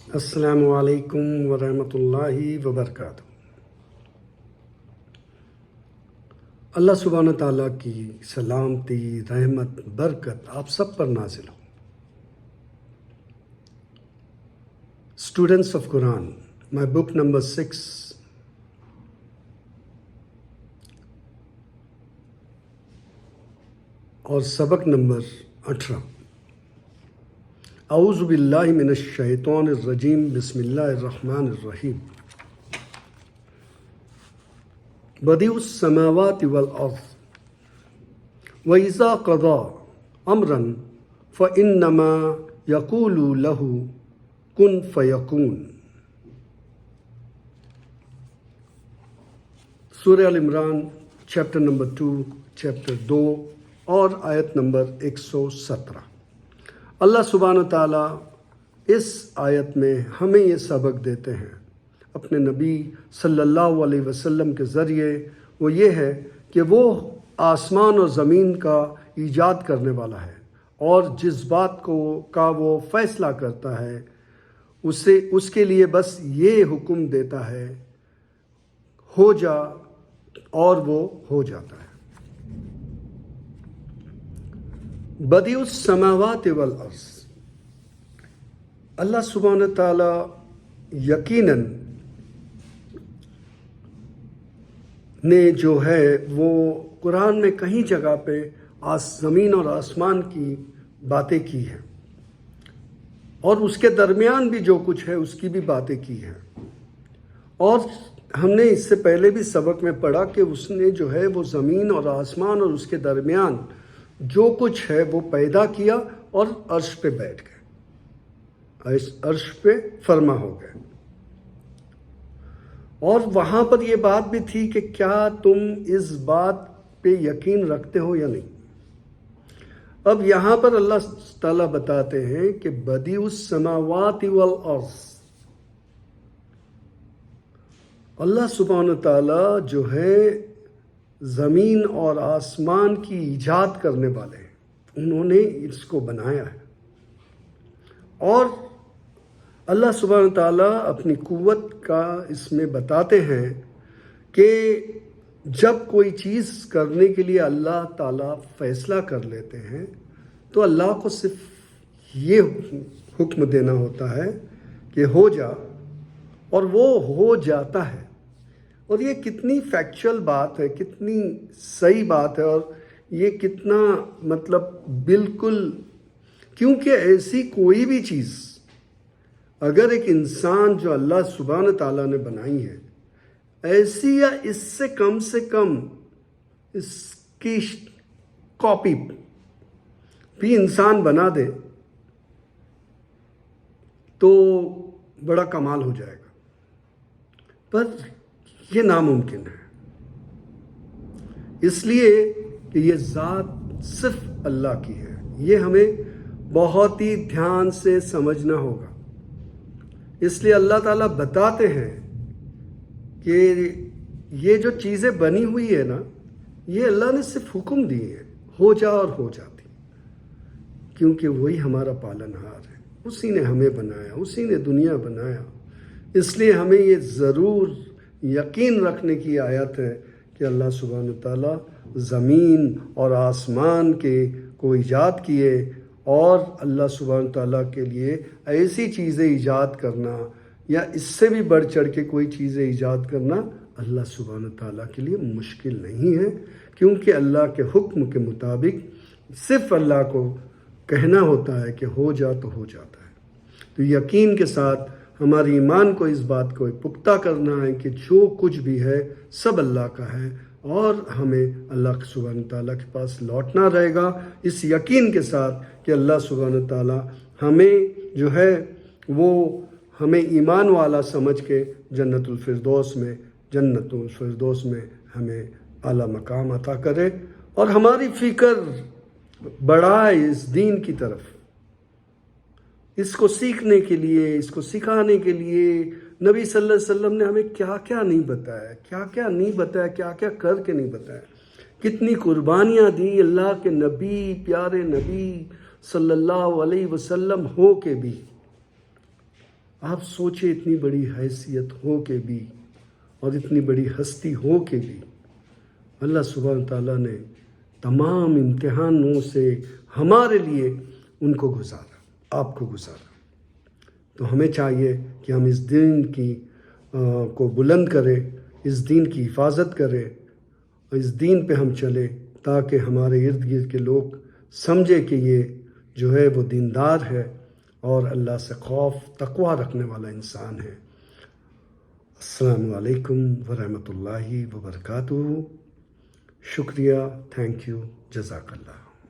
السلام علیکم ورحمۃ اللہ وبرکاتہ۔ اللہ سبحانہ تعالیٰ کی سلامتی، رحمت، برکت آپ سب پر نازل ہو۔ Students of Quran, my book number 6 اور سبق نمبر 18۔ اعوذ باللہ من الشیطان الرجیم، بسم اللہ الرحمن الرحیم۔ بدیع السماوات والارض وَإِذَا قَضَى أَمْرًا فَإِنَّمَا يَقُولُ لَهُ كُن فَيَكُونُ۔ سورہ ال عمران چیپٹر نمبر 2، چیپٹر 2 اور آیت نمبر 117۔ اللہ سبحانہ تعالیٰ اس آیت میں ہمیں یہ سبق دیتے ہیں اپنے نبی صلی اللہ علیہ وسلم کے ذریعے۔ وہ یہ ہے کہ وہ آسمان اور زمین کا ایجاد کرنے والا ہے، اور جس بات کا وہ فیصلہ کرتا ہے اس کے لیے بس یہ حکم دیتا ہے ہو جا، اور وہ ہو جاتا ہے۔ بدیع السماوات والارض، اللہ سبحانہ تعالیٰ یقیناً نے جو ہے وہ قرآن میں کہیں جگہ پہ زمین اور آسمان کی باتیں کی ہیں، اور اس کے درمیان بھی جو کچھ ہے اس کی بھی باتیں کی ہیں۔ اور ہم نے اس سے پہلے بھی سبق میں پڑھا کہ اس نے جو ہے وہ زمین اور آسمان اور اس کے درمیان جو کچھ ہے وہ پیدا کیا اور عرش پہ بیٹھ گئے، عرش پہ فرما ہو گئے۔ اور وہاں پر یہ بات بھی تھی کہ کیا تم اس بات پہ یقین رکھتے ہو یا نہیں۔ اب یہاں پر اللہ تعالیٰ بتاتے ہیں کہ بدیع السماوات والارض، اللہ سبحانہ تعالیٰ جو ہے زمین اور آسمان کی ایجاد کرنے والے ہیں، انہوں نے اس کو بنایا ہے۔ اور اللہ سبحانہ تعالیٰ اپنی قوت کا اس میں بتاتے ہیں کہ جب کوئی چیز کرنے کے لیے اللہ تعالیٰ فیصلہ کر لیتے ہیں تو اللہ کو صرف یہ حکم دینا ہوتا ہے کہ ہو جا، اور وہ ہو جاتا ہے۔ اور یہ کتنی فیکچول بات ہے، کتنی صحیح بات ہے، اور یہ کتنا بالکل، کیونکہ ایسی کوئی بھی چیز اگر ایک انسان جو اللہ سبحانہ تعالیٰ نے بنائی ہے، ایسی یا اس سے کم اس کی کاپی بھی انسان بنا دے تو بڑا کمال ہو جائے گا، پر یہ ناممکن ہے۔ اس لیے کہ یہ ذات صرف اللہ کی ہے، یہ ہمیں بہت ہی دھیان سے سمجھنا ہوگا۔ اس لیے اللہ تعالیٰ بتاتے ہیں کہ یہ جو چیزیں بنی ہوئی ہے نا، یہ اللہ نے صرف حکم دیے ہیں ہو جا، اور ہو جاتی، کیونکہ وہی ہمارا پالنہار ہے، اسی نے ہمیں بنایا، اسی نے دنیا بنایا۔ اس لیے ہمیں یہ ضرور یقین رکھنے کی آیت ہے کہ اللہ سبحانہ تعالیٰ زمین اور آسمان کو ایجاد کیے، اور اللہ سبحانہ تعالیٰ کے لیے ایسی چیزیں ایجاد کرنا یا اس سے بھی بڑھ چڑھ کے کوئی چیزیں ایجاد کرنا اللہ سبحانہ تعالیٰ کے لیے مشکل نہیں ہے، کیونکہ اللہ کے حکم کے مطابق صرف اللہ کو کہنا ہوتا ہے کہ ہو جا تو ہو جاتا ہے۔ تو یقین کے ساتھ ہمارے ایمان کو اس بات کو پختہ کرنا ہے کہ جو کچھ بھی ہے سب اللہ کا ہے، اور ہمیں اللہ سبحانہ تعالیٰ کے پاس لوٹنا رہے گا، اس یقین کے ساتھ کہ اللہ سبحانہ تعالیٰ ہمیں جو ہے وہ ہمیں ایمان والا سمجھ کے جنت الفردوس میں ہمیں اعلیٰ مقام عطا کرے، اور ہماری فکر بڑھائے اس دین کی طرف۔ اس کو سیکھنے کے لیے، اس کو سکھانے کے لیے نبی صلی اللہ علیہ وسلم نے ہمیں کیا کیا نہیں بتایا، کیا کیا کر کے نہیں بتایا، کتنی قربانیاں دی اللہ کے نبی، پیارے نبی صلی اللہ علیہ وسلم ہو کے بھی۔ آپ سوچیں اتنی بڑی حیثیت ہو کے بھی اور اتنی بڑی ہستی ہو کے بھی اللہ سبحانہ تعالیٰ نے تمام امتحانوں سے ہمارے لیے ان کو گزارا، آپ کو گزارا۔ تو ہمیں چاہیے کہ ہم اس دین کی کو بلند کریں، اس دین کی حفاظت کریں، اور اس دین پہ ہم چلیں تاکہ ہمارے ارد گرد کے لوگ سمجھے کہ یہ جو ہے وہ دیندار ہے اور اللہ سے خوف تقوی رکھنے والا انسان ہے۔ السلام علیکم ورحمۃ اللہ وبرکاتہ۔ شکریہ، تھینک یو، جزاک اللہ۔